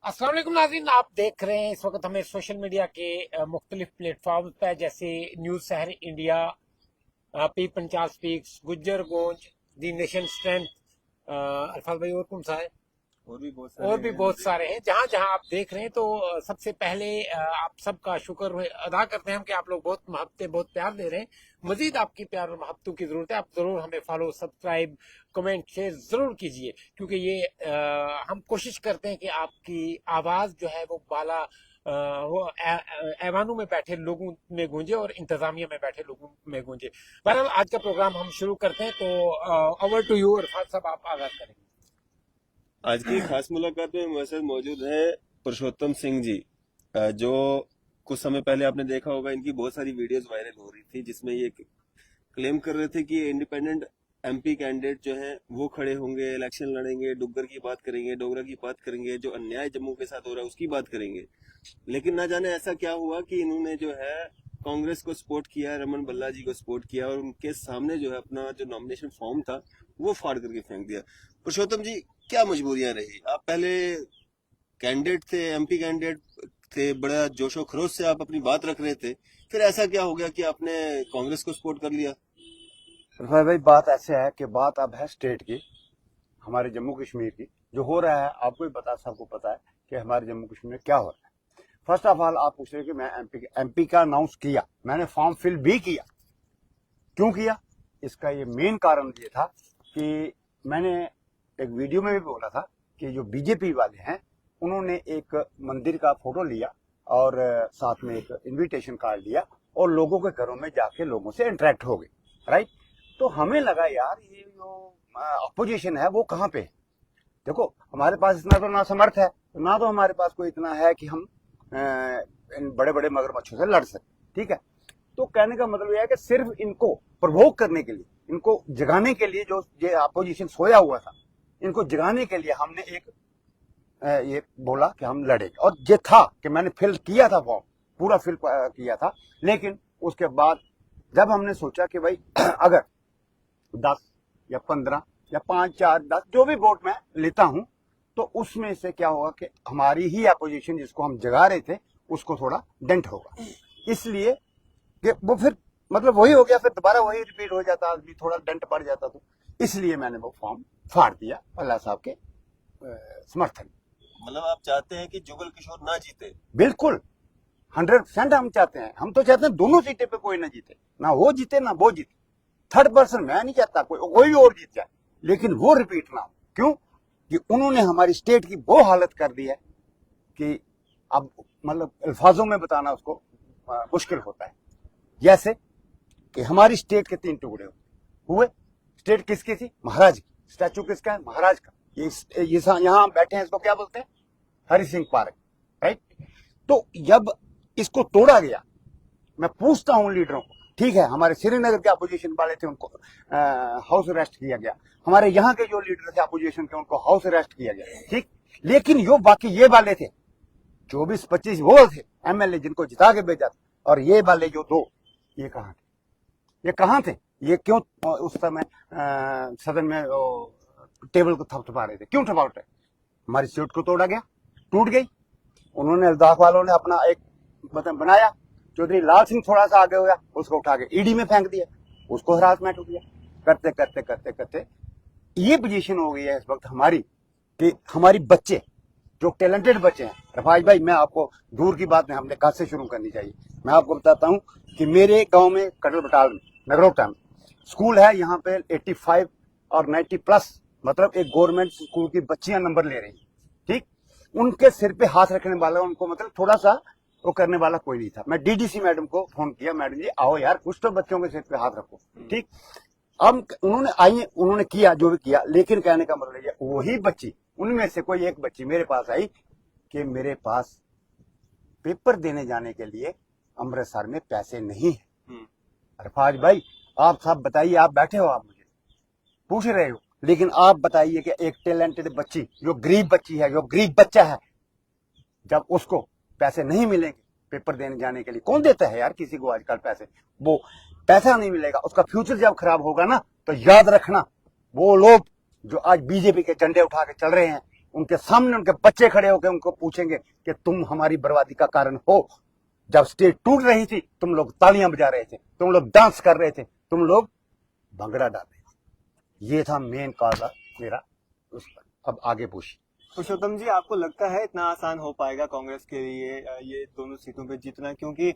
अस्सलाम वालेकुम नाज़रीन, आप देख रहे हैं इस वक्त हमें सोशल मीडिया के मुख्तलिफ प्लेटफॉर्म पर, जैसे news Shahar India, P Panchal speaks, Gujjar गोंज, दी नेशन स्ट्रेंथ, अल्फाज भाई और कौन सा है, और भी बहुत और सारे भी हैं बहुत जी। सारे हैं। जहां जहां आप देख रहे हैं, तो सबसे पहले आप सबका शुक्र अदा करते हैं हम कि आप लोग बहुत मोहब्बतें, बहुत प्यार दे रहे हैं। मजीद आपकी प्यार और मोहब्बतों की जरूरत है। आप जरूर हमें फॉलो, सब्सक्राइब, कमेंट, शेयर जरूर कीजिए, क्योंकि ये हम कोशिश करते हैं कि आपकी आवाज जो है वो बाला वो ऐवानों में बैठे लोगों में गूंजे और इंतजामिया में बैठे लोगों में गूंजे। बहरहाल आज का प्रोग्राम हम शुरू करते हैं, तो ओवर टू यू इरफान साहब, आप आगाज करेंगे। आज की खास मुलाकात में हमारे साथ मौजूद है पुरुषोत्तम सिंह जी, जो कुछ समय पहले आपने देखा होगा, इनकी बहुत सारी वीडियोस वायरल हो रही थी जिसमें ये क्लेम कर रहे थे कि इंडिपेंडेंट एमपी कैंडिडेट जो हैं वो खड़े होंगे, इलेक्शन लड़ेंगे, डुग्गर की बात करेंगे, डोगरा की बात करेंगे, जो अन्याय जम्मू के साथ हो रहा है उसकी बात करेंगे। लेकिन ना जाने ऐसा क्या हुआ कि इन्होंने जो है कांग्रेस को सपोर्ट किया, रमन बल्ला जी को सपोर्ट किया, और उनके सामने जो है अपना जो नॉमिनेशन फॉर्म था वो फाड़ करके फेंक दिया। पुरुषोत्तम जी, क्या मजबूरियां रही? आप पहले कैंडिडेट थे, एमपी कैंडिडेट थे, बड़ा जोशो खरोश से आप अपनी बात रख रहे थे, फिर ऐसा क्या हो गया कि आपने कांग्रेस को सपोर्ट कर लिया? रफात भाई, बात ऐसे है कि बात अब है स्टेट की, हमारे जम्मू कश्मीर की। जो हो रहा है आपको भी पता, सबको पता है कि हमारे जम्मू कश्मीर में क्या हो रहा है। फर्स्ट ऑफ ऑल आप पूछ रहे कि मैं एमपी का अनाउंस किया, मैंने फॉर्म फिल भी किया। क्यों किया? इसका ये मेन कारण ये था कि मैंने एक वीडियो में भी बोला था कि जो बीजेपी वाले हैं उन्होंने एक मंदिर का फोटो लिया और साथ में एक इनविटेशन कार्ड लिया और लोगों के घरों में जाके लोगों से इंटरेक्ट हो गए, राइट। तो हमें लगा यार ये जो अपोजिशन है वो कहाँ पे है। देखो, हमारे पास इतना तो ना समर्थ है, ना तो हमारे पास कोई इतना है कि हम इन बड़े बड़े मगरमच्छों से लड़ सके, ठीक है। तो कहने का मतलब यह है कि सिर्फ इनको प्रवोक करने के लिए, इनको जगाने के लिए, जो ये अपोजिशन सोया हुआ था, इनको जगाने के लिए हमने एक ये बोला कि हम लड़ेंगे। और ये था कि मैंने फिल किया था फॉर्म, पूरा फिल किया था। लेकिन उसके बाद जब हमने सोचा कि भाई अगर 10 या 15 या 5, 4, 10 जो भी वोट मैं लेता हूं, तो उसमें से क्या होगा कि हमारी ही अपोजिशन जिसको हम जगा रहे थे उसको थोड़ा डेंट होगा। इसलिए कि वो फिर मतलब वही हो गया, फिर दोबारा वही रिपीट हो जाता, आदमी थोड़ा डेंट पड़ जाता। तो इसलिए मैंने वो फॉर्म फाड़ दिया अल्लाह साहब के समर्थन। मतलब आप चाहते हैं कि जुगल किशोर ना जीते? बिल्कुल, 100% हम चाहते हैं। हम तो चाहते हैं दोनों सीटें पे कोई ना जीते, ना वो जीते ना वो जीते। थर्ड पर्सन मैं नहीं चाहता, कोई और जीत जाए, लेकिन वो रिपीट ना हो। क्यों? कि उन्होंने हमारी स्टेट की वो हालत कर दी है कि अब मतलब अल्फाजों में बताना उसको मुश्किल होता है। जैसे कि हमारी स्टेट के 3 टुकड़े हुए। स्टेट किसकी थी? महाराज की। स्टैचू किसका है? महाराज का। ये यहाँ बैठे हैं, इसको क्या बोलते हैं? Hari Singh park, right. तो जब इसको तोड़ा गया, मैं पूछता हूं लीडरों को, ठीक है, हमारे श्रीनगर के अपोजिशन वाले थे, उनको हाउस अरेस्ट किया गया। हमारे यहाँ के जो लीडर थे अपोजिशन के, उनको हाउस अरेस्ट किया गया, ठीक। लेकिन जो बाकी ये वाले थे 24-25 वो थे एमएलए जिनको जिता के भेजा था, और ये वाले जो 2, ये कहाँ थे? ये कहाँ थे? ये क्यों उस समय सदन में टेबल को थपथपा रहे थे? क्यों थपा रहे? हमारी सीट को तोड़ा गया, टूट गई। उन्होंने लद्दाख वालों ने अपना एक मतलब बनाया, चौधरी लाल सिंह थोड़ा सा आगे हुआ, उसको उठा के ईडी में फेंक दिया, उसको हरासमेंट हो गया। करते करते करते करते ये पोजीशन हो गई है इस वक्त हमारी कि हमारी बच्चे जो टैलेंटेड बच्चे हैं, रफाज भाई मैं आपको दूर की बात नहीं, हमने कहाँ से शुरू करनी चाहिए। मैं आपको बताता हूँ कि मेरे गांव में कटल बटाल में नगरोटा में स्कूल है, यहाँ पे 85 और 90 प्लस, मतलब एक गवर्नमेंट स्कूल की बच्चियां नंबर ले रही, ठीक। उनके सिर पे हाथ रखने वाला, उनको मतलब थोड़ा सा वो करने वाला कोई नहीं था। मैं डीडीसी मैडम को फोन किया, मैडम जी आओ यार, कुछ तो बच्चों के सिर पे हाथ रखो, ठीक। अब उन्होंने आई, उन्होंने किया जो भी किया, लेकिन कहने का मतलब ये वही बच्ची, उनमें से कोई एक बच्ची मेरे पास आई कि मेरे पास पेपर देने जाने के लिए अमृतसर में पैसे नहीं है। अरफाज भाई आप साहब बताइए, आप बैठे हो, आप मुझे पूछ रहे हो, लेकिन आप बताइए कि एक टैलेंटेड बच्ची, जो गरीब बच्ची है, जो गरीब बच्चा है, जब उसको पैसे नहीं मिलेंगे पेपर देने जाने के लिए, कौन देता है यार किसी को आजकल पैसे? वो पैसा नहीं मिलेगा, उसका फ्यूचर जब खराब होगा ना, तो याद रखना वो लोग जो आज बीजेपी के झंडे उठा के चल रहे हैं, उनके सामने उनके बच्चे खड़े होकर उनको पूछेंगे कि तुम हमारी बर्बादी का कारण हो। जब स्टेज टूट रही थी तुम लोग तालियां बजा रहे थे, तुम लोग डांस कर रहे थे, तुम लोग भंगड़ा डाल रहे थे। ये था मेन कॉज मेरा उस पर। अब आगे पूछिए। पुरुषोत्तम जी, आपको लगता है इतना आसान हो पाएगा कांग्रेस के लिए ये दोनों सीटों पे जीतना? क्योंकि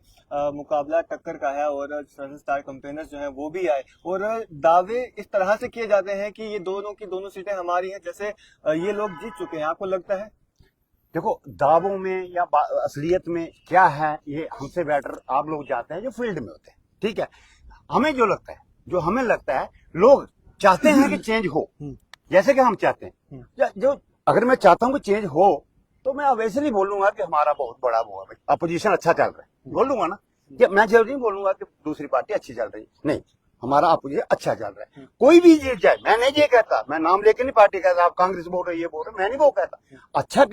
मुकाबला टक्कर का है और स्टार कैंपेनर्स जो हैं वो भी आए और दावे इस तरह से किए जाते हैं कि ये दोनों की दोनों सीटें हमारी हैं, जैसे ये लोग जीत चुके हैं। आपको लगता है? देखो, दावों में या असलियत में क्या है, ये हमसे बेटर आप लोग जाते हैं जो फील्ड में होते हैं। ठीक है, हमें जो लगता है, जो हमें लगता है, लोग चाहते हैं कि चेंज हो, जैसे कि हम चाहते हैं। जो अगर मैं चाहता हूं कि चेंज हो तो मैं वैसे नहीं बोलूंगा कि हमारा बहुत बड़ा वो है भाई, अपोजिशन अच्छा चल रहा है, बोलूंगा ना। कि मैं जरूर नहीं बोलूंगा कि दूसरी पार्टी अच्छी चल रही है, नहीं, हमारा अपोजिशन अच्छा चल रहा है। कोई भी जीत जाए, मैं नहीं ये कहता, मैं नाम लेके नहीं पार्टी कहता आप कांग्रेस बोल रहे, ये बोल रहे, मैं नहीं वो कहता। अच्छा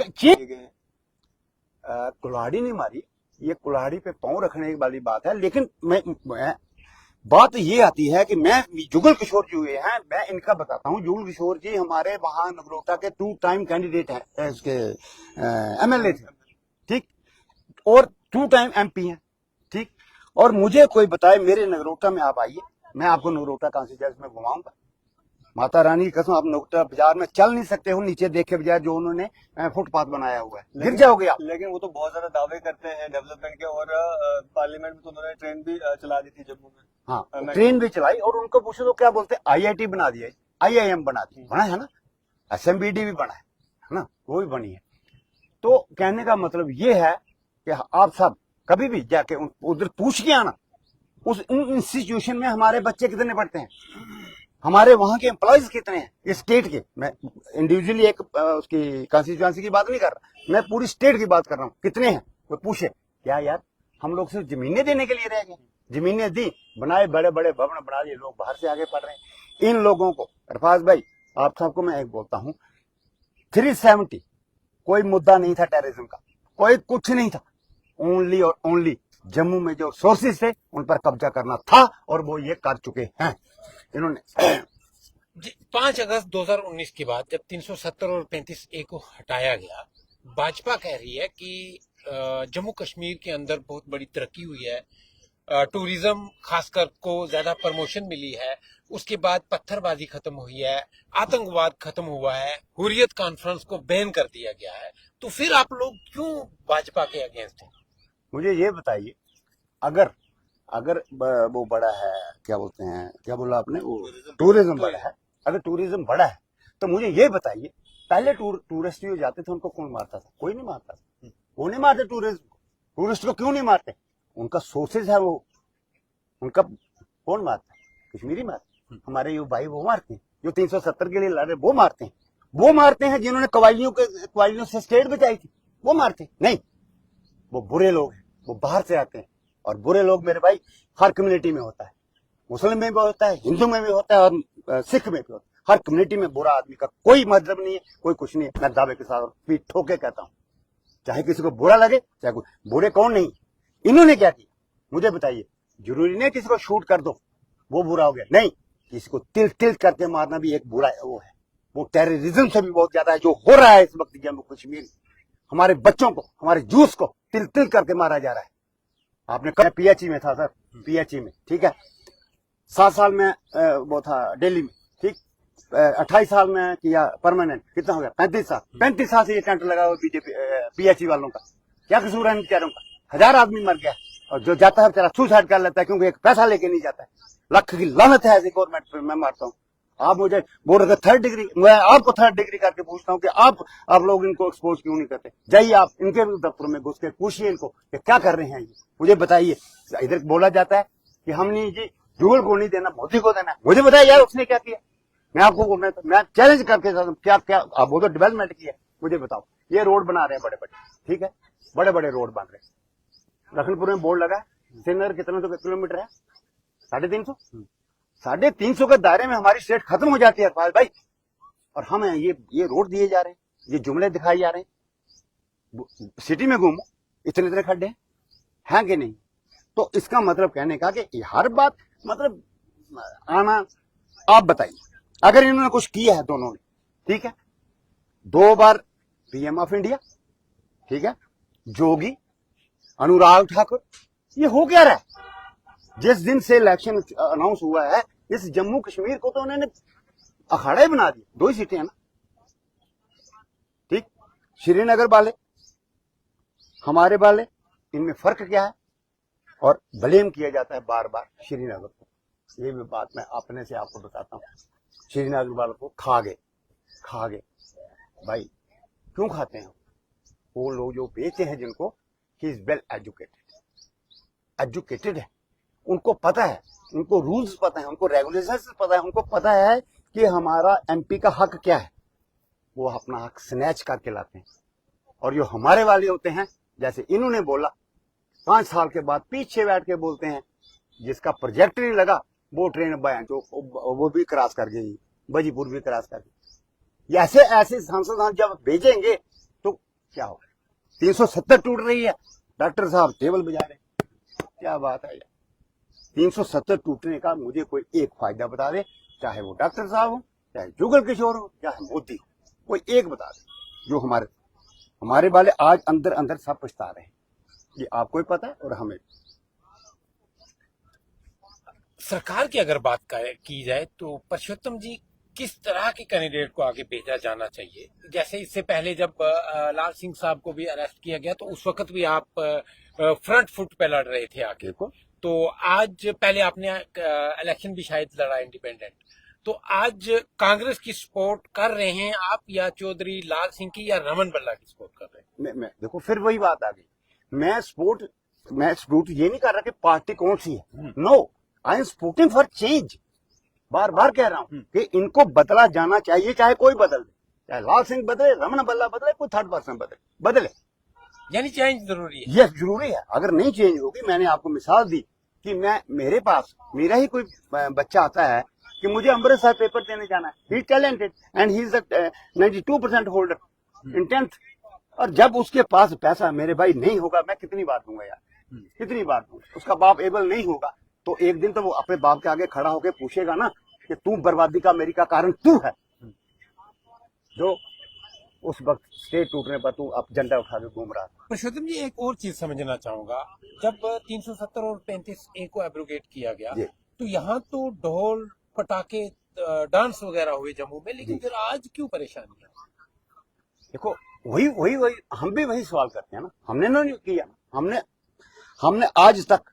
कुल्हाड़ी नहीं मारी, ये कुल्हाड़ी पे पांव रखने वाली बात है। लेकिन मैं बात ये आती है कि मैं जुगल किशोर जी हुए हैं, मैं इनका बताता हूँ। जुगल किशोर जी हमारे वहां नगरोटा के 2 टाइम कैंडिडेट हैं, इसके एमएलए थे, ठीक, और 2 टाइम एमपी हैं, ठीक। और मुझे कोई बताए मेरे नगरोटा में आप आइए, मैं आपको नगरोटा कॉन्स्टिट्यूएंसी में घुमाऊंगा। माता रानी की कसम, आप नगरोटा बाजार में चल नहीं सकते हो नीचे देखे बजाय जो उन्होंने फुटपाथ बनाया हुआ है, गिर जाओगे आप। लेकिन वो तो बहुत ज्यादा दावे करते हैं डेवलपमेंट के, और पार्लियामेंट में तो उन्होंने ट्रेन भी चला दी थी जम्मू में। हाँ, ट्रेन भी चलाई, और उनको पूछो तो क्या बोलते हैं, आईआईटी बना दिया, आईआईएम बना दी, बना है ना, एसएमबीडी भी बना है ना, वो भी बनी है। तो कहने का मतलब ये है कि आप सब कभी भी जाके उधर पूछ के आना, उस इंस्टीट्यूशन में हमारे बच्चे कितने पढ़ते हैं, हमारे वहां के एम्प्लॉयज कितने हैं, इस स्टेट के। मैं इंडिविजुअली एक उसकी कॉन्स्टिट्यूएंसी की बात नहीं कर रहा, मैं पूरी स्टेट की बात कर रहा हूँ, कितने हैं। वो पूछे क्या यार, हम लोग सिर्फ जमीनें देने के लिए रह गए, जमीनें दी, बनाए, बड़े बड़े भवन बना दिए, लोग बाहर से आगे पढ़ रहे हैं। इन लोगों को, अरफाज भाई आप सबको मैं एक बोलता हूं, 370 कोई मुद्दा नहीं था टेररिज्म का, कोई कुछ नहीं था, ओनली और ओनली जम्मू में जो सोर्सेज थे उन पर कब्जा करना था, और वो ये कर चुके हैं इन्होंने। 5 अगस्त 2019 के बाद जब 370 और 35A को हटाया गया, भाजपा कह रही है कि जम्मू कश्मीर के अंदर बहुत बड़ी तरक्की हुई है, टूरिज्म खासकर को ज्यादा प्रमोशन मिली है, उसके बाद पत्थरबाजी खत्म हुई है, आतंकवाद खत्म हुआ है, हुर्रियत कॉन्फ्रेंस को बैन कर दिया गया है। तो फिर आप लोग क्यों भाजपा के अगेंस्ट हैं? मुझे ये बताइए, अगर वो बड़ा है, क्या बोलते हैं, क्या बोला आपने, वो टूरिज्म बड़ा है, अगर टूरिज्म बड़ा है तो मुझे ये बताइए, पहले टूरिस्ट जो जाते थे उनको कौन मारता था? कोई नहीं मारता था। वो नहीं मारते टूरिस्ट को क्यों नहीं मारते? उनका सोर्सेज है, वो उनका कौन मारता है? कश्मीरी मारते, हमारे ये भाई वो मारते हैं, जो 370 के लिए लड़े वो मारते हैं, जिन्होंने कवालियों से स्टेट बचाई थी वो मारते नहीं। वो बुरे लोग हैं, वो बाहर से आते हैं, और बुरे लोग मेरे भाई हर कम्युनिटी में होता है, मुस्लिम में भी होता है, हिंदू में भी होता है, और सिख में भी होता है। हर कम्युनिटी में बुरा आदमी का कोई मतलब नहीं है, कोई कुछ नहीं है। मैं दावे के साथ पीठ ठोके कहता हूँ, चाहे किसी को बुरा लगे, चाहे कोई, बुरे कौन नहीं। इन्होंने क्या किया मुझे बताइए? जरूरी नहीं किसी को शूट कर दो वो बुरा हो गया, नहीं, किसी को तिल करके मारना भी एक बुरा है, वो है, वो टेररिज्म से भी बहुत ज्यादा है जो हो रहा है इस वक्त जम्मू कश्मीर। हमारे बच्चों को, हमारे जूस को तिल करके मारा जा रहा है। आपने कहा पीएचई में था सर, पीएचई में, ठीक है, 7 साल में वो था दिल्ली में, ठीक, 28 साल में किया परमानेंट, कितना हो गया 35 साल से ये टेंट लगा हुआ बीजेपी पीएचई वालों का। क्या कसूर है इन बेचारों का? 1000 आदमी मर गया, और जो जाता है बेचारा सुसाइड कर लेता है, क्योंकि एक पैसा लेके नहीं जाता है। लख की लानत है ऐसी गवर्नमेंट पे, मैं मारता हूँ। आप मुझे बोल रहे थे 3rd डिग्री, मैं आपको 3rd डिग्री करके पूछता हूँ कि आप लोग इनको एक्सपोज क्यों नहीं करते? जाइए आप इनके दफ्तरों में घुस के पूछिए इनको कि क्या कर रहे हैं ये, मुझे बताइए। इधर बोला जाता है कि हमने जी जुगल को नहीं देना, मोदी को देना है। मुझे बताइए यार उसने क्या किया? मैं आपको मैं चैलेंज करके क्या आप वो तो डेवलपमेंट किया, मुझे बताओ। ये रोड बना रहे हैं बड़े बड़े, ठीक है, बड़े बड़े रोड बन रहे हैं। लखनपुर में बोर्ड लगा है, श्रीनगर कितना तो किलोमीटर है? 350। 350 के दायरे में हमारी स्टेट खत्म हो जाती है भाई, और हम ये रोड दिए जा रहे हैं, ये जुमले दिखाए जा रहे हैं। सिटी में घूमो, इतने खड्डे हैं कि नहीं? तो इसका मतलब कहने का कि हर बात मतलब आना। आप बताइए, अगर इन्होंने कुछ किया है दोनों ने, ठीक है, 2 बार पीएम ऑफ इंडिया, ठीक है, जोगी, अनुराग ठाकुर, ये हो क्या रहा है? जिस दिन से इलेक्शन अनाउंस हुआ है, इस जम्मू कश्मीर को तो उन्होंने अखाड़ा ही बना दिया। 2 ही सीटें हैं ना, ठीक। श्रीनगर वाले, हमारे वाले, इनमें फर्क क्या है? और ब्लेम किया जाता है बार बार श्रीनगर को। ये भी बात मैं अपने से आपको बताता हूँ, श्रीनगर वालों को खा गए भाई। क्यों खाते हैं? वो लोग जो बेचे हैं जिनको, ही इज वेल एजुकेटेड है, उनको पता है, उनको रूल्स पता है, उनको रेगुलेशंस पता है, उनको पता है कि हमारा एमपी का हक क्या है। वो अपना हक स्नैच करके लाते हैं। और जो हमारे वाले होते हैं, जैसे इन्होंने बोला, 5 साल के बाद पीछे बैठ के बोलते हैं जिसका प्रोजेक्ट नहीं लगा वो ट्रेन जो वो भी क्रॉस कर गई, बजीपुर भी क्रॉस कर गई। ऐसे ऐसे सांसद जब भेजेंगे तो क्या होगा? 370 टूट रही है, डॉक्टर साहब टेबल बजा रहे हैं। क्या बात है यार? 370 टूटने का मुझे कोई एक फायदा बता दे, चाहे वो डॉक्टर साहब हो, चाहे जुगल किशोर हो, चाहे मोदी हो, कोई एक बता दे। जो हमारे वाले आज अंदर अंदर सब पछता रहे हैं, ये आपको ही पता है और हमें। सरकार की अगर बात की जाए तो परषोत्तम जी किस तरह के कैंडिडेट को आगे भेजा जाना चाहिए? जैसे इससे पहले जब लाल सिंह साहब को भी अरेस्ट किया गया तो उस वक्त भी आप फ्रंट फुट पे लड़ रहे थे आगे को, तो आज पहले आपने इलेक्शन भी शायद लड़ा इंडिपेंडेंट, तो आज कांग्रेस की सपोर्ट कर रहे हैं आप या चौधरी लाल सिंह की या रमन बल्ला की सपोर्ट कर रहे हैं? मैं देखो फिर वही बात आ गई। मैं सपोर्ट ये नहीं कर रहा कि पार्टी कौन सी है, no, I am supporting for change. बार बार कह रहा हूं कि इनको बदला जाना चाहिए, चाहे कोई बदल दे, चाहे लाल सिंह बदले, रमन बल्ला बदले, कोई थर्ड पर्सन बदले, यानी चेंज जरूरी है। यस जरूरी है। अगर नहीं चेंज होगी, मैंने आपको मिसाल दी कि मेरे पास मेरा ही कोई बच्चा आता है कि मुझे अमृतसर पेपर देने जाना है, he is talented and he is 92% holder in 10th, और जब उसके पास पैसा मेरे भाई नहीं होगा, मैं कितनी बार दूंगा यार, कितनी बार दूंगा? उसका बाप एबल नहीं होगा तो एक दिन तो वो अपने बाप के आगे खड़ा होकर पूछेगा ना कि तू बर्बादी का मेरी का कारण तू है। जो उस वक्त स्टेट टूटने पर तू अब झंडा उठा के घूम रहा था। परषोत्तम जी एक और चीज समझना चाहूंगा, जब 370 और 35A को एब्रोगेट किया गया तो यहाँ तो ढोल पटाखे डांस वगैरह हुए जम्मू में, लेकिन फिर आज क्यों परेशानी है? देखो वही हम भी वही सवाल करते हैं ना, हमने नहीं किया, हमने आज तक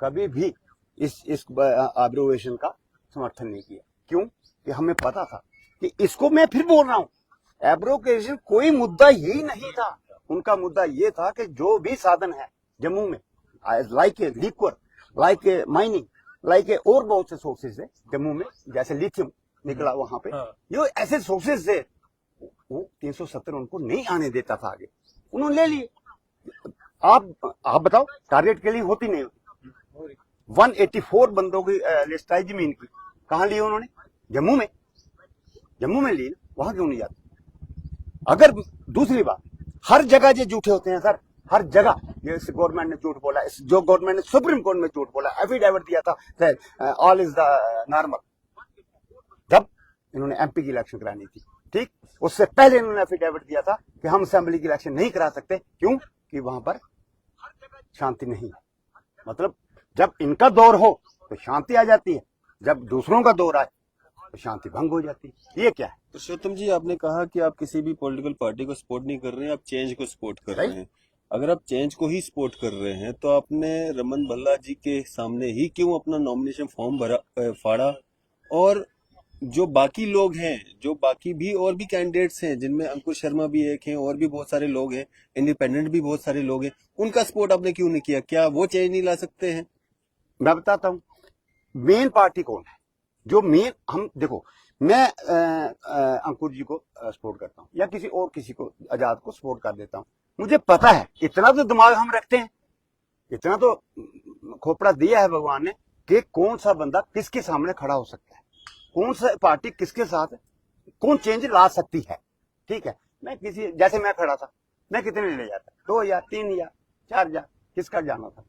कभी भी इस एब्रोगेशन का समर्थन नहीं किया। क्यों? कि हमें पता था कि इसको, मैं फिर बोल रहा हूं, एब्रोगेशन कोई मुद्दा यही नहीं था। उनका मुद्दा ये था कि जो भी साधन है जम्मू में, like a liquor, like a mining, like a और बहुत से सोर्सेज है जम्मू में, जैसे लिथियम निकला वहां पे, ये ऐसे सोर्सेज थे, वो 370 उनको नहीं आने देता था आगे, उन्होंने ले लिए। आप बताओ टारगेट के लिए होती नहीं होती? 184 बंदों की लिस्ट आई जमीन की, कहां ली उन्होंने? जम्मू में ली, वहां क्यों नहीं जाते? अगर दूसरी बात, हर जगह ये झूठे होते हैं सर, हर जगह। ये गवर्नमेंट ने झूठ बोला, जो गवर्नमेंट ने सुप्रीम कोर्ट में झूठ बोला, एफिडेविट दिया था ऑल इज द नॉर्मल, जब इन्होंने एमपी की इलेक्शन करानी थी, ठीक, उससे पहले इन्होंने एफिडेविट दिया था कि हम असेंबली की इलेक्शन नहीं करा सकते। क्यों? कि वहां पर शांति नहीं है। मतलब जब इनका दौर हो तो शांति आ जाती है, जब दूसरों का दौर आए तो शांति भंग हो जाती है। ये क्या है? पुरुषोत्तम जी, आपने कहा कि आप किसी भी पॉलिटिकल पार्टी को सपोर्ट नहीं कर रहे हैं, आप चेंज को सपोर्ट कर रहे हैं। अगर आप चेंज को ही सपोर्ट कर रहे हैं तो आपने रमन भल्ला जी के सामने ही क्यों अपना नॉमिनेशन फॉर्म फाड़ा? और जो बाकी लोग हैं, जो बाकी भी और भी कैंडिडेट्स हैं, जिनमें अंकुर शर्मा भी एक हैं, और भी बहुत सारे लोग हैं, इंडिपेंडेंट भी बहुत सारे लोग हैं, उनका सपोर्ट आपने क्यों नहीं किया? क्या वो चेंज नहीं ला सकते हैं? मैं बताता हूं, मेन पार्टी कौन है? जो मेन, हम देखो, मैं अंकुर जी को सपोर्ट करता हूं या किसी को आजाद को सपोर्ट कर देता हूं। मुझे पता है, इतना तो दिमाग हम रखते हैं, इतना तो खोपड़ा दिया है भगवान ने कि कौन सा बंदा किसके सामने खड़ा हो सकता है, कौन सा पार्टी किसके साथ है, कौन चेंज ला सकती है। ठीक है, मैं जैसे मैं खड़ा था, मैं कितने ले जाता? 2000, 3000, 4000, किसका जाना था?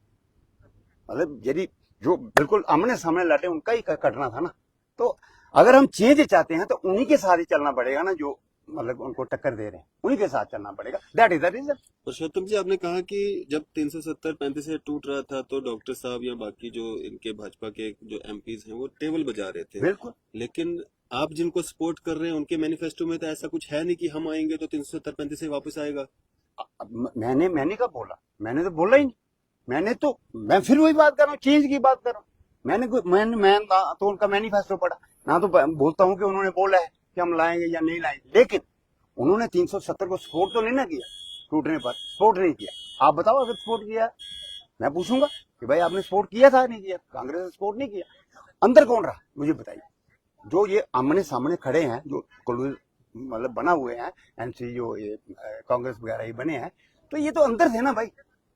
मतलब यदि जो बिल्कुल आमने सामने लड़े उनका ही कटना था ना। तो अगर हम चेंज चाहते हैं तो उन्हीं के साथ ही चलना पड़ेगा ना, जो मतलब उनको टक्कर दे रहे हैं, उन्हीं के साथ चलना पड़ेगा। That is the reason. Purushottam ji, आपने कहा कि जब 370-35 से टूट रहा था तो डॉक्टर साहब या बाकी जो इनके भाजपा के जो एमपीज हैं वो टेबल बजा रहे थे, बिल्कुल। लेकिन आप जिनको सपोर्ट कर रहे हैं उनके मैनिफेस्टो में तो ऐसा कुछ है नहीं कि हम आएंगे तो 370-35 से वापस आएगा। मैंने कब बोला? मैंने तो बोला ही नहीं। मैं फिर वही बात कर रहा हूँ, चेंज की बात कर रहा हूँ। मैं तो उनका मैनिफेस्टो पढ़ा ना, तो बोलता हूँ कि उन्होंने बोला है कि हम लाएंगे या नहीं लाएंगे, लेकिन उन्होंने 370 को सपोर्ट तो नहीं ना किया, टूटने पर सपोर्ट नहीं किया। आप बताओ अगर सपोर्ट किया, मैं पूछूंगा कि भाई आपने सपोर्ट किया था नहीं किया? कांग्रेस ने सपोर्ट नहीं किया। अंदर कौन रहा मुझे बताइए? जो ये आमने सामने खड़े हैं, जो मतलब बना हुए हैं एनसी, जो ये कांग्रेस वगैरह ये बने हैं, तो ये तो अंदर थे ना भाई।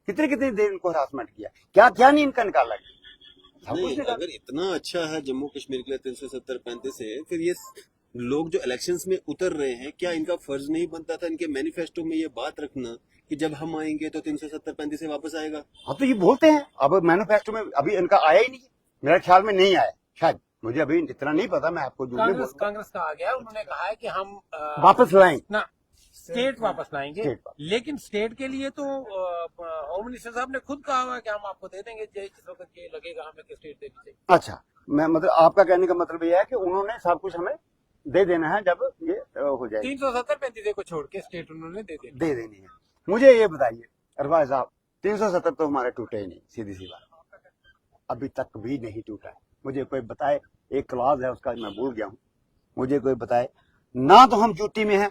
कितनी देर इनको हरासमेंट किया, क्या नहीं इनका निकाला गया? सब कुछ नहीं, निकाला। अगर इतना अच्छा है जम्मू कश्मीर के लिए 370-35 से, फिर ये लोग जो इलेक्शंस में उतर रहे हैं, क्या इनका फर्ज नहीं बनता था इनके मैनिफेस्टो में ये बात रखना कि जब हम आएंगे तो 370-35 से वापस आएगा? हाँ तो ये बोलते हैं, अब मैनिफेस्टो में अभी इनका आया ही नहीं, मेरे ख्याल में नहीं आया शायद, मुझे अभी इतना नहीं पता, मैं आपको झूठ नहीं बोलूंगा। कांग्रेस का आ गया, उन्होंने कहा है कि हम वापस लाएंगे ना स्टेट वापस लाएंगे, स्टेट वापस। लेकिन स्टेट के लिए तो होम मिनिस्टर साहब ने खुद कहा हुआ है कि हम आपको दे देंगे जिस वक्त ये लगेगा हमें कि स्टेट देनी चाहिए। अच्छा, मैं मतलब आपका कहने का मतलब ये है कि उन्होंने सब कुछ हमें दे देना है जब ये हो जाएगी, 370-35 को छोड़ के स्टेट उन्होंने दे दे देनी है। मुझे ये बताइए अरबाज साहब, 370 तो हमारे टूटे ही नहीं, सीधी सी बात, अभी तक भी नहीं टूटा है। मुझे कोई बताए, एक क्लॉज है उसका मैं भूल गया हूँ, मुझे कोई बताए। ना तो हम यूटी में हैं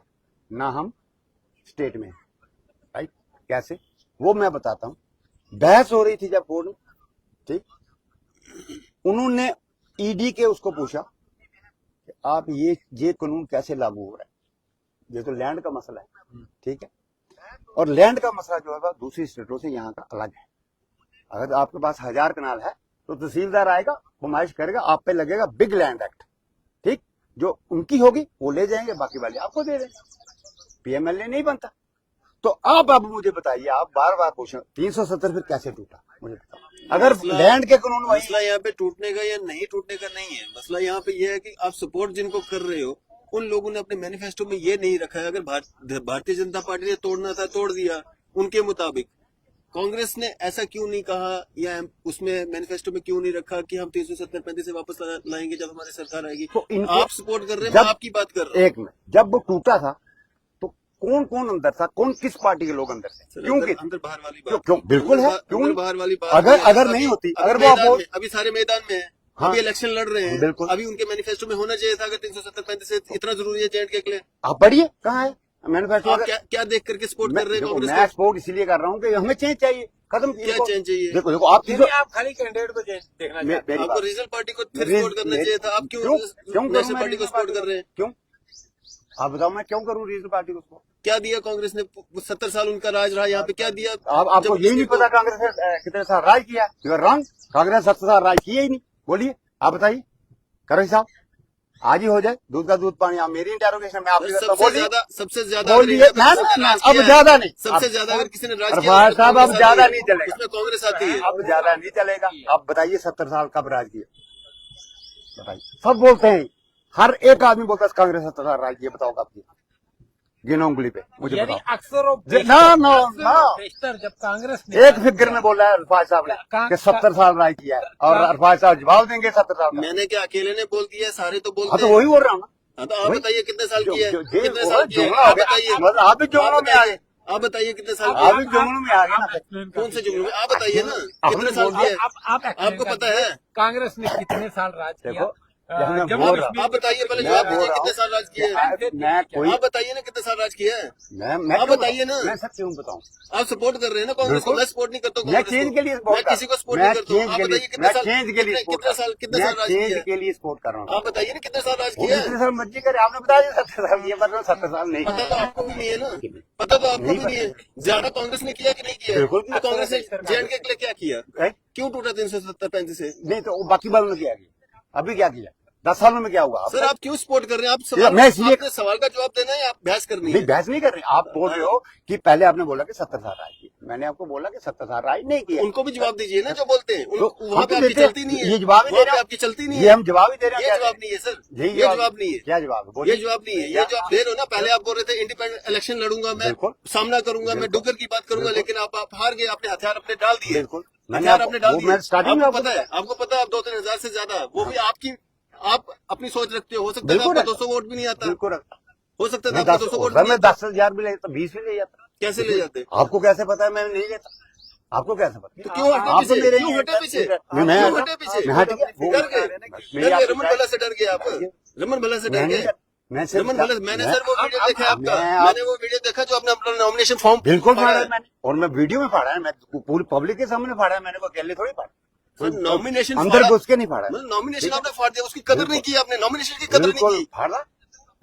ना हम स्टेट में हैं, राइट? कैसे, वो मैं बताता हूँ। बहस हो रही थी जब कोर्ट में, ठीक, उन्होंने ईडी के उसको पूछा कि आप ये कानून कैसे लागू हो रहा है, ये तो लैंड का मसला है, ठीक है, और लैंड का मसला जो है दूसरी स्टेटों से यहाँ का अलग है। अगर आपके पास 1000 कनाल है तो तहसीलदार आएगा, फरमाइश करेगा, आप पे लगेगा बिग लैंड एक्ट, ठीक, जो उनकी होगी वो ले जाएंगे, बाकी वाले आपको दे देंगे, पीएमएलए नहीं बनता। तो आप अब मुझे बताइए, आप बार बार पूछो 370 फिर कैसे टूटा, मुझे बताओ। अगर लैंड के कानून वही, मसला यहाँ पे टूटने का या नहीं टूटने का नहीं है, मसला यहाँ पे यह है कि आप सपोर्ट जिनको कर रहे हो उन लोगों ने अपने मैनिफेस्टो में ये नहीं रखा है। अगर भारतीय जनता पार्टी ने तोड़ना था तोड़ दिया उनके मुताबिक, कांग्रेस ने ऐसा क्यों नहीं कहा या उसमें मैनिफेस्टो में क्यों नहीं रखा कि हम 370-35 से वापस लाएंगे जब हमारी सरकार आएगी? तो आप सपोर्ट कर रहे हैं, मैं आपकी बात कर रहा हूँ। एक मिनट, जब वो टूटा था तो कौन कौन अंदर था, कौन किस पार्टी के लोग अंदर थे? क्योंकि अंदर बाहर वाली क्यों, बात, क्यों बिल्कुल है, क्यों अंदर नहीं? बाहर वाली बात, अगर नहीं होती, अगर वो मैदान में, अभी सारे मैदान में है, हाँ, अभी इलेक्शन लड़ रहे हैं, बिल्कुल। अभी उनके मैनिफेस्टो में होना चाहिए था अगर 370-35 से इतना जरूरी है जेएंडके के लिए। आप पढ़िए कहाँ है मैनिफेस्टो। आप क्या देख करके सपोर्ट कर रहे हैं कांग्रेस मैं को? सपोर्ट इसलिए कर रहा हूँ कि हमें चेंज चाहिए, खत्म। क्या चेंज चाहिए? देखो आप आप खाली कैंडिडेट को देखना चाहते हैं। आपको रीजनल पार्टी को सपोर्ट करना चाहिए था, आप क्यों नेशनल पार्टी को सपोर्ट कर रहे हैं? क्यों, आप बताओ मैं क्यों करूँ रीजनल पार्टी को सपोर्ट? क्या दिया कांग्रेस ने? 70 साल उनका राज रहा, यहाँ पे क्या दिया? आपको यही नहीं पता कांग्रेस ने कितने साल राज किया? यू आर रॉन्ग, कांग्रेस 70 साल राज किया ही नहीं। बोलिए, आप बताइए, करो हिसाब, आज ही हो जाए, दूध का दूध पानी। आप मेरी इंटेरोगेशन में आपकी करता, सबसे ज्यादा बोलिए। अब ज्यादा नहीं, सबसे ज्यादा अगर किसी ने राज किया, अरफाज साहब अब ज्यादा नहीं चलेगा, उसमें कांग्रेस आती है। अब ज्यादा नहीं चलेगा। आप बताइए 70 साल कब राज किया, बताइए। सब बोलते हैं, हर एक आदमी बोलता है कांग्रेस 70 साल राज किया, बताओ कब किया, गिनो उंगली पे, मुझे यानी बताओ। अक्सर बेशतर जब कांग्रेस ने एक फिक्र ने बोला है अरफाज साहब ने कि 70 साल राज किया है, और अरफाज साहब जवाब देंगे 70 साल का। मैंने क्या अकेले ने बोल दिया? सारे तो हाँ बोलते तो हैं। वही बोल रहा हूँ ना। हाँ, तो आप बताइए कितने साल किए? कितने जो साल किए? जुमला हो आप गया, बताइए, मतलब आप भी जुमलों में आ गए, आप बताइए कितने साल आप भी किए? जुमलों में आ गए ना। कौन से जुमलों में? आप बताइए ना आपने कितने साल बोल किए? आप आपको पता है? कांग्रेस ने कितने साल राज किया? देखो, जब मैं जम्मू बोल रहा कश्मीर आप बताइए, पहले मैं जवाब बोल दीजिए रहा कितने साल राज किए? मैं कोई, आप बताइए ना कितने साल राज किए हैं? मैं आप क्यों बताइए बताऊं? ना। मैं सब क्यों बताऊं? आप सपोर्ट कर रहे हैं ना कांग्रेस को? बिल्कुल। मैं सपोर्ट नहीं करता हूं मैं कांग्रेस चेंज को। के लिए सपोर्ट मैं कर किसी को सपोर्ट मैं नहीं करता हूं। चेंज आप के लिए, बताइए कितने मैं साल, चेंज के लिए सपोर्ट कितने कर साल, कितने मैं साल राज चेंज किए? के लिए सपोर्ट कर रहा हूँ। आप बताइए ना कितने साल राज वो किए? जितने साल मर्जी करे, आपने बताया 70 साल, ये मतलब 70 साल नहीं पता किया। तो आपको भी नहीं है ना, पता तो आपको भी नहीं है। ज्यादा कांग्रेस ने किया कि नहीं किया? बिल्कुल। तो कांग्रेस ने जेएंडके के लिए क्या किया? है? क्यों टूटा 370-35 से? नहीं तो वो बाकी बालों ने क्या किया, अभी क्या किया 10 सालों में क्या हुआ सर आप क्यों सपोर्ट कर रहे हैं? आप या सवाल, मैं इसलिए- आपने सवाल का जवाब देना है या आप बहस करनी नहीं है? बहस नहीं कर रहे। आप बोल रहे हो कि पहले आपने बोला कि 70 साल राज की, मैंने आपको बोला कि 70 साल राज नहीं किया। उनको भी जवाब दीजिए ना जो बोलते हैं। तो वहाँ पे हम आपकी देते हैं। चलती नहीं है, ये जवाब ही दे वहाँ रहे पे हैं। आपकी चलती नहीं ये है। हम जवाब ही दे रहे हैं। ये जवाब नहीं है सर, यही ये जवाब नहीं है। क्या जवाब है? बोलिए। ये जवाब नहीं है। ये जो आप दे रहे हो ना, पहले आप बोल रहे थे इंडिपेंडेंट इलेक्शन लड़ूंगा मैं, बिल्कुल। सामना करूंगा मैं, बिल्कुल। डुग्गर की बात करूंगा, बिल्कुल। लेकिन आप हार गए, आपने हथियार अपने डाल दिए। बिल्कुल। मैंने हथियार आपको- आपने डाल वो दिए। मैं स्टार्टिंग में आपको आपको पता है, आपको पता है आप 2-3 हजार से ज्यादा, वो भी आपकी, आप अपनी सोच रखते हो सकता है बिल्कुल आपको 200 वोट भी नहीं आता, बिल्कुल। हो सकता है मैं आपको 200 वोट भी नहीं मैं आता। 10,000 भी ले जाता, 20 भी ले जाता। कैसे ले जाते? आपको कैसे पता है मैं नहीं लेता? आपको कैसे पता? तो क्यों हटे आप पीछे? तो मेरे क्यों हटे पीछे? मैं क्यों हटे पीछे? मैं हट गया। वो- डर गए? मेरी डर गए? आपको रमन भला से डर गए आप? रमन भला से डर मैंने गए? मैं सिर्फ रमन भला, मैंने सर वो वीडियो देखा है आपका, मैं- मैंने वो वीडियो देखा जो आपने अपना नॉमिनेशन फॉर्म बिल्कुल फाड़ा फाड़ा है। है मैंने, और मैं वीडियो में फाड़ा है। मैं पूरी पब्लिक के सामने फाड़ा है। मैंने को अकेले थोड़ी फाड़ा। सर नॉमिनेशन अंदर फाड़ा, घुस के नहीं फाड़ा है। मतलब नॉमिनेशन ठीक है? आपने फाड़ दिया, उसकी कदर नहीं की आपने, नॉमिनेशन की कदर नहीं बिल्कुल की। फाड़ा।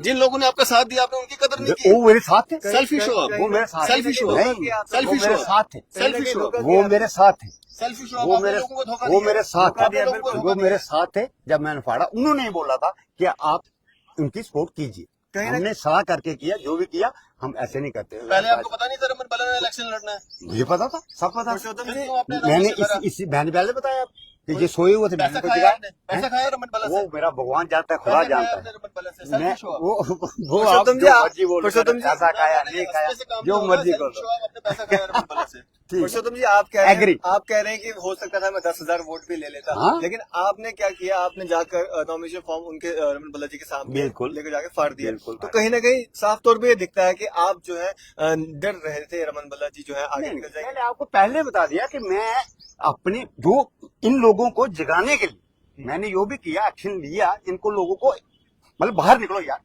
जिन लोगों ने आपका साथ दिया आपने उनकी कदर नहीं की। वो मेरे साथ थे। सेल्फिश हो आप, वो मेरे साथ सेल्फिश हो, नहीं, सेल्फिश वो मेरे हो, साथ थे। सेल्फिश हो, वो मेरे साथ थे। सेल्फिश हो, वो आपने मेरे लोगों को धोखा वो दिया। मेरे साथ धोखा थे। दिया, लोगों को धोखा वो दिया। मेरे साथ थे जब मैंने फाड़ा। उन्होंने ही बोला था कि आप उनकी सपोर्ट कीजिए। कहीं ना- हमने सलाह करके किया, जो भी किया। हम ऐसे नहीं करते। पहले आपको पता नहीं था रमन भला ने इलेक्शन लड़ना है? मुझे पता था, सब पता था। पुरुषोत्तम फिर जी, क्यों आपने मैंने नॉमिनेशन भरा? मैंने पहले बताया आपको कि ये सोए हुए थे। पैसा मैंने को खाया जगाया। आपने? पैसा खाया रमन भला वो से? मेरा भगवान जानता है, खुदा पैसा खाया जानता आपने है। रमन भला से? मैं सेल्फिश हो आप। वो आप पुरुषोत्तम जी, जो मर्जी बोलो, पुरुषोत्तम जी, पैसा खाया मैंने नहीं खाया, उसमें से काम जो नहीं होगा, मर्जी सेल्फिश करो। हो आप, आपने पैसा खाया रमन भला से। ठीक है। पुरुषोत्तम जी, आप कह रहे Agree. हैं, आप कह रहे हैं कि हो सकता था मैं 10,000 वोट भी ले लेता, हाँ। लेकिन आपने क्या किया? आपने जाकर नॉमिनेशन फॉर्म उनके रमन भला जी के सामने बिल्कुल। लेकर जाके फाड़ दिया। बिल्कुल तो फाड़ कहीं ना कहीं साफ तौर पे ये दिखता है कि आप जो है डर रहे थे रमन भला जी जो है आगे नहीं, निकल जाएंगे। मैंने आपको पहले बता दिया कि मैं अपने जो इन लोगों को जगाने के लिए मैंने यो भी किया, एक्शन लिया। इनको लोगों को मतलब बाहर निकलो यार,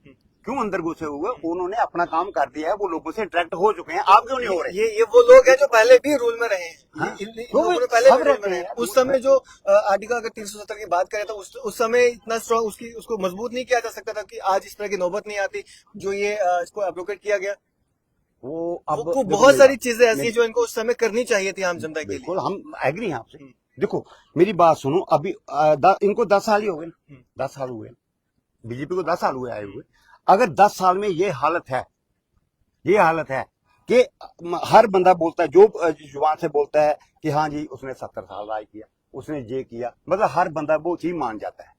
क्यों अंदर घुसे हुए? उन्होंने अपना काम कर दिया है, वो लोगों से इंटरेक्ट हो चुके हैं। आप क्यों नहीं हो रहे? ये वो लोग हैं जो पहले भी रूल में रहे हैं। हाँ। इन तो लोगों ने पहले सब भी रूल रहते में हैं रहे हैं। यार। उस समय जो आर्टिकल अगर 370 की बात करें तो उस समय इतना स्ट्रांग उसको मजबूत नहीं किया जा सकता था कि आज इस तरह की नौबत नहीं आती जो ये इसको एब्रोगेट किया गया। वो अब वो देखो बहुत मेरी सारी बात- चीजें ऐसी मेरी- जो इनको उस समय करनी चाहिए थी आम जनता के लिए। बिल्कुल हम एग्री हैं आपसे। देखो मेरी बात सुनो। अभी इनको 10 साल ही हो गए ना, 10 साल हुए बीजेपी को, 10 साल हुए आए हुए। अगर 10 साल में ये हालत है कि हर बंदा बोलता है, जो जुबान से बोलता है कि हाँ जी उसने 70 साल राज किया, उसने ये किया, मतलब हर बंदा वो चीज मान जाता है।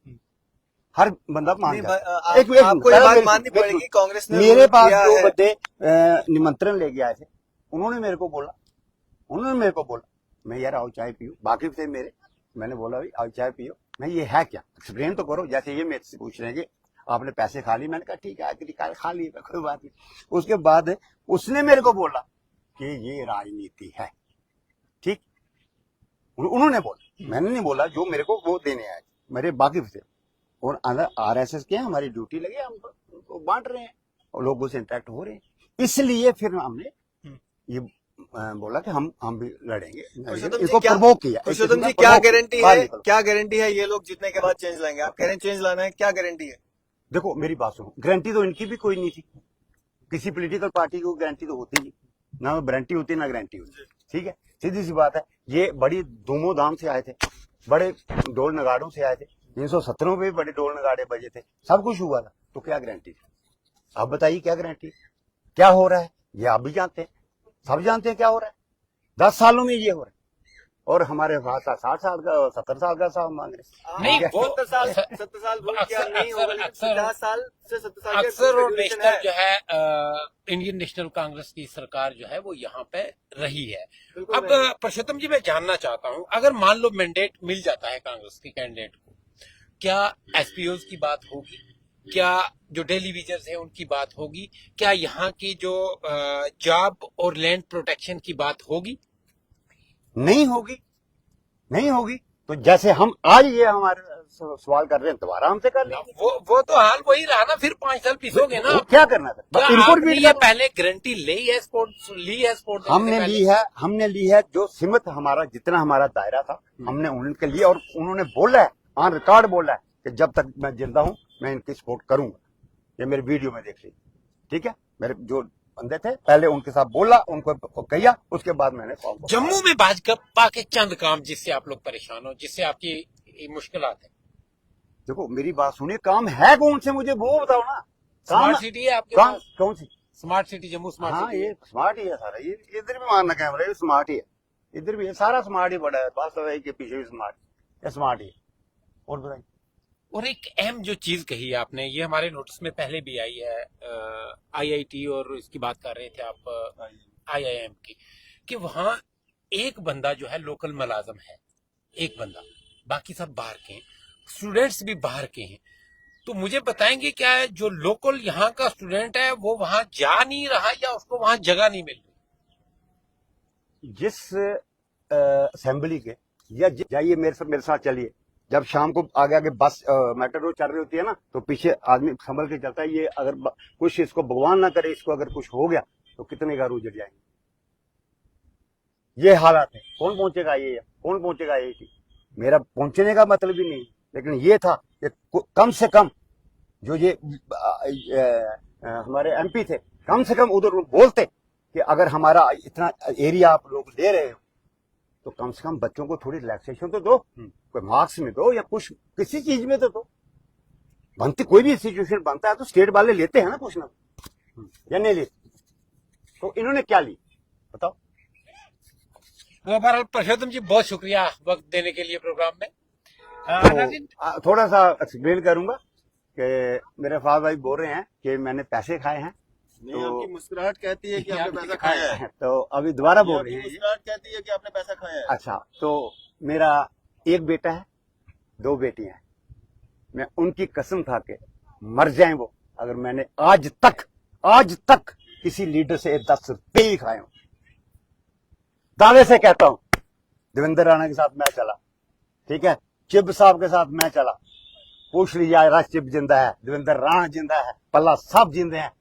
हर बंदा मान नहीं, जाता है। आपको ये बात माननी मेरी- पड़ेगी, कांग्रेस ने मेरे रूल पास किया जो है। बंदे निमंत्रण लेके आए थे, उन्होंने मेरे को बोला, मैं यार आओ चाय पियो, वाकिफ थे मेरे। मैंने बोला भाई आओ चाय पियो। मैं ये है क्या, एक्सप्लेन तो करो। जैसे ये मेरे से पूछ रहे हैं कि आपने पैसे खा लिए, मैंने कहा ठीक है आखिरी खा लिए, कोई बात नहीं। उसके बाद उसने मेरे को बोला कि ये राजनीति है, ठीक। उन्होंने बोला, मैंने नहीं बोला। जो मेरे को वो देने आए मेरे वाकिफ थे, और RSS के हमारी ड्यूटी लगी, हम तो बांट रहे हैं और लोगों से इंटरेक्ट हो रहे हैं। इसलिए फिर हमने ये बोला कि हम भी लड़ेंगे। पुरुषोत्तम जी, इसको क्या- प्रवोक किया। पुरुषोत्तम जी, इसको क्या provoke गारंटी किया। बाहर है, निकलो। क्या गारंटी है ये लोग जीतने के बाद चेंज लाएंगे? आप कह रहे हैं चेंज लाना है, क्या गारंटी है? देखो मेरी बात सुनो, गारंटी तो इनकी भी कोई नहीं थी। किसी पॉलिटिकल पार्टी को गारंटी तो होती नहीं, ना वारंटी होती ना गारंटी होती। ठीक है, सीधी सी बात है। ये बड़ी धूमो धाम से आए थे, बड़े ढोल नगाड़ों से आए थे। 317 पे भी बड़े ढोल नगाड़े बजे थे, सब कुछ हुआ था। तो क्या गारंटी थी? आप बताइए क्या गारंटी, क्या हो रहा है? ये आप भी जानते हैं, सब जानते हैं क्या हो रहा है। 10 सालों में ये हो रहा है, और हमारे पास 60 साल का 70 साल का साहब मांग रहे। नहीं, वो 70 साल रूल किया नहीं होगा, लेकिन अक्सर 50 साल से 70 साल के अक्सर और ड्यूरेशन नेशनल है। जो है इंडियन नेशनल कांग्रेस की सरकार जो है वो यहाँ पे रही है। बिल्कुल अब नहीं। पुरुषोत्तम जी मैं जानना चाहता हूँ, अगर मान लो मैंडेट मिल जाता है कांग्रेस के कैंडिडेट को, क्या एसपीओज की बात होगी? क्या जो डेली वेजर्स हैं उनकी बात होगी? क्या यहाँ की जो जॉब और लैंड प्रोटेक्शन की बात होगी? नहीं होगी, नहीं होगी। तो जैसे हम आज ये हमारे सवाल कर रहे हैं, दोबारा हमसे कर लेंगे। वो तो हाल वही रहा ना, फिर 5 साल पीछोगे ना। वो क्या करना था? क्या इनको आपने रिपीट ये करो। पहले गारंटी ली है स्पोर्ट हमने ली है जो सीमित हमारा जितना हमारा दायरा था, हमने उनके लिए, और उन्होंने बोला है, ऑन रिकॉर्ड बोला है कि जब तक मैं जिंदा हूं मैं इनकी सपोर्ट करूंगा। ये मेरे वीडियो में देख लीजिए, ठीक है। मेरे जो बंदे थे पहले उनके साथ बोला, उनको कहिया, उसके बाद मैंने फॉर्म जम्मू में भाजपा के चंद काम जिससे आप लोग परेशान हो, जिससे आपकी मुश्किलात है। देखो मेरी बात सुनिए, काम है कौन से मुझे वो बताओ ना। काम स्मार्ट सिटी है आपके काम पास? कौन सी? स्मार्ट सिटी, जम्मू स्मार्ट हाँ सिटी ये स्मार्ट ही है सारा, ये इधर भी मारना कैमरा, ये स्मार्ट ही है, इधर भी है, सारा स्मार्ट ही बड़ा है, बात तो है कि पीछे भी स्मार्ट है, स्मार्ट ही है। और बताइए। और एक अहम जो चीज कही है आपने, ये हमारे नोटिस में पहले भी आई है, आईआईटी और इसकी बात कर रहे थे आप, आईआईएम की, कि वहां एक बंदा जो है लोकल मुलाजम है, एक बंदा, बाकी सब बाहर के हैं, स्टूडेंट्स भी बाहर के हैं। तो मुझे बताएंगे क्या है, जो लोकल यहाँ का स्टूडेंट है वो वहां जा नहीं रहा या उसको वहां जगह नहीं मिल रही? जिस असेंबली के या जाइए मेरे साथ चलिए, जब शाम को आगे आगे बस मेट्रो चल रही होती है ना, तो पीछे आदमी संभल के चलता है। ये अगर कुछ इसको भगवान ना करे, इसको अगर कुछ हो गया तो कितने घर उजड़ जाएंगे। ये हालात है। कौन पहुंचेगा ये, कौन पहुंचेगा ये? मेरा पहुंचने का मतलब ही नहीं, लेकिन ये था कि कम से कम जो ये हमारे एमपी थे, कम से कम उधर बोलते कि अगर हमारा इतना एरिया आप लोग ले रहे हो तो कम से कम बच्चों को थोड़ी रिलैक्सेशन तो दो, कोई मार्क्स में दो या कुछ किसी चीज में तो दो। बनती कोई भी सिचुएशन बनता है तो स्टेट वाले लेते हैं ना कुछ ना, या नहीं लेते? तो इन्होंने क्या ली बताओ। बहरहाल परषोत्तम जी, बहुत शुक्रिया वक्त देने के लिए प्रोग्राम में। नाज़रीन, थोड़ा सा एक्सप्लेन करूंगा कि मेरे फादर भाई बोल रहे हैं कि मैंने पैसे खाए हैं, नहीं, आपकी मुस्कुराहट कहती है कि आपने पैसा खाया है। तो अभी दोबारा बोल रहे आपकी हैं। मुस्कुराहट कहती है कि आपने पैसा खाया है। अच्छा, तो मेरा एक बेटा है, 2 बेटियां हैं। मैं उनकी कसम खा के मर जाए वो, अगर मैंने आज तक किसी लीडर से 10 रुपये ही खाए हो, दावे से कहता हूं। देवेंद्र राणा के साथ मैं चला, ठीक है, चिब साहब के साथ मैं चला, पूछ लीजिए राज चिब जिंदा है, देवेंद्र राणा जिंदा है, पल्ला साहब जिंदे हैं,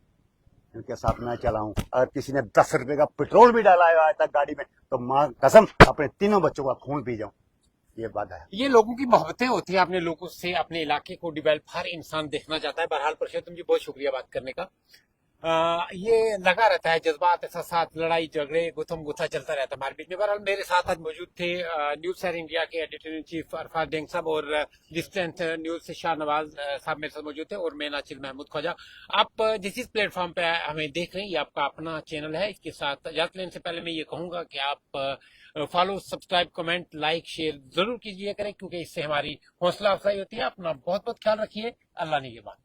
इनके साथ मैं चला हूं। अगर किसी ने 10 रुपए का पेट्रोल भी डाला है आज तक गाड़ी में, तो मां कसम अपने तीनों बच्चों का खून पी जाऊं। ये बात है। ये लोगों की मोहब्बतें होती है, अपने लोगों से, अपने इलाके को डेवलप हर इंसान देखना चाहता है। बहरहाल परषोत्तम जी, बहुत शुक्रिया बात करने का। ये लगा रहता है जज्बात, ऐसा साथ लड़ाई झगड़े गुथम गुथा चलता रहता है हमारे बीच में। बहरहाल मेरे साथ आज मौजूद थे न्यूज सर इंडिया के editor in chief Arfat Deng साहब, और डिस्टेंट न्यूज से शाहनवाज साहब मेरे साथ मौजूद थे, और मैं नाचिल महमूद ख्वाजा। आप जिस प्लेटफॉर्म पे हमें देख रहे हैं, ये आपका अपना चैनल है। इसके साथ इजाजत लेने से पहले मैं ये कहूंगा कि आप follow, subscribe, comment, like, share जरूर कीजिए करें, क्योंकि इससे हमारी हौसला अफजाई होती है। अपना बहुत बहुत ख्याल रखिए। अल्लाह ने ये बात।